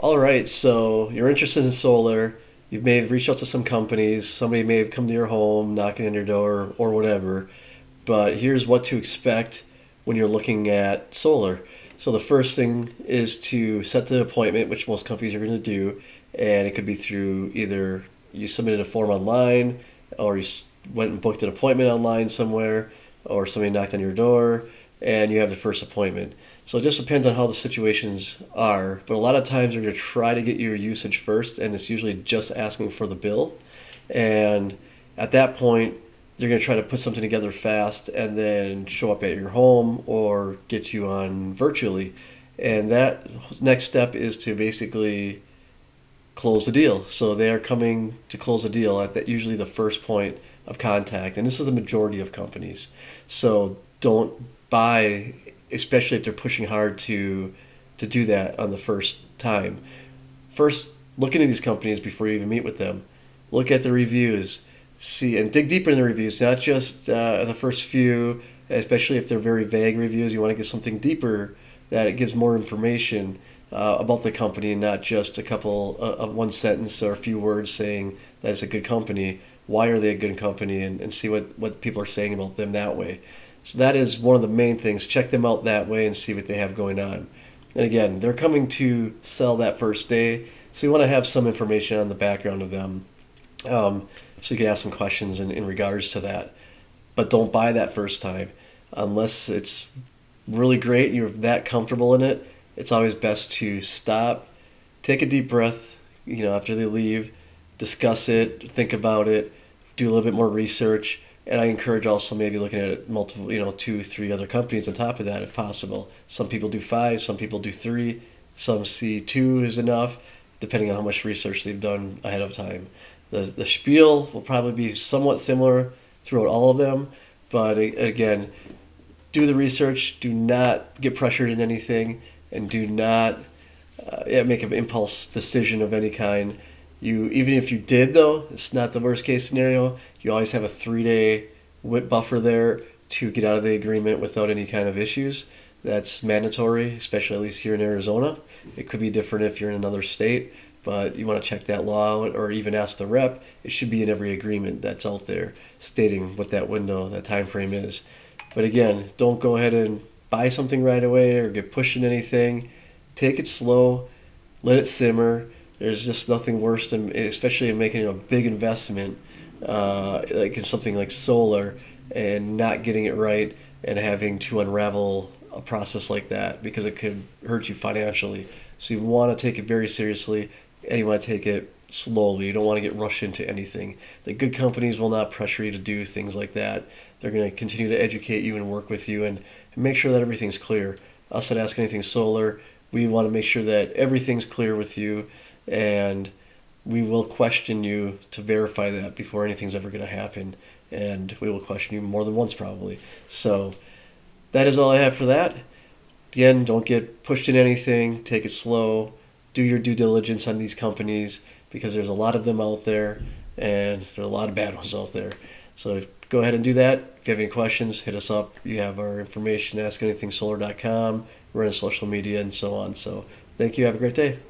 All right, so you're interested in solar. You may have reached out to some companies. Somebody may have come to your home, knocking on your door, or whatever. But here's what to expect when you're looking at solar. So the first thing is to set the appointment, which most companies are going to do, and it could be through either you submitted a form online, or you went and booked an appointment online somewhere, or somebody knocked on your door, and you have the first appointment. So it just depends on how the situations are. But a lot of times they're going to try to get your usage first, and it's usually just asking for the bill. And at that point, they're going to try to put something together fast and then show up at your home or get you on virtually. And that next step is to basically close the deal. So they are coming to close the deal at that usually the first point of contact. And this is the majority of companies. So don't buy, especially if they're pushing hard to do that on the first time. First, look into these companies before you even meet with them. Look at the reviews, see and dig deeper in the reviews, not just the first few, especially if they're very vague reviews. You want to get something deeper that it gives more information about the company, and not just a couple of one sentence or a few words saying that it's a good company. Why are they a good company? And see what people are saying about them that way. So that is one of the main things. Check them out that way and see what they have going on. And again, they're coming to sell that first day, so you want to have some information on the background of them, so you can ask some questions in regards to that. But don't buy that first time unless it's really great and you're that comfortable in it. It's always best to stop, take a deep breath, after they leave, discuss it, think about it, do a little bit more research. And I encourage also maybe looking at multiple, two, three other companies on top of that if possible. Some people do five, some people do three, some see two is enough, depending on how much research they've done ahead of time. The spiel will probably be somewhat similar throughout all of them, but again, do the research. Do not get pressured in anything, and do not make an impulse decision of any kind. Even if you did, though, it's not the worst case scenario. You always have a 3-day buffer there to get out of the agreement without any kind of issues. That's mandatory, especially at least here in Arizona. It could be different if you're in another state, but you want to check that law out or even ask the rep. It should be in every agreement that's out there stating what that window, that time frame is. But again, don't go ahead and buy something right away or get pushed in anything. Take it slow, let it simmer. There's just nothing worse than, especially in making a big investment, like in something like solar, and not getting it right and having to unravel a process like that, because it could hurt you financially. So you want to take it very seriously, and you want to take it slowly. You don't want to get rushed into anything. The good companies will not pressure you to do things like that. They're going to continue to educate you and work with you and make sure that everything's clear. Us at Ask Anything Solar, we want to make sure that everything's clear with you, and we will question you to verify that before anything's ever going to happen. And we will question you more than once probably. So that is all I have for that. Again, don't get pushed in anything. Take it slow. Do your due diligence on these companies, because there's a lot of them out there, and there are a lot of bad ones out there. So go ahead and do that. If you have any questions, hit us up. You have our information, askanythingsolar.com. We're on social media and so on. So thank you. Have a great day.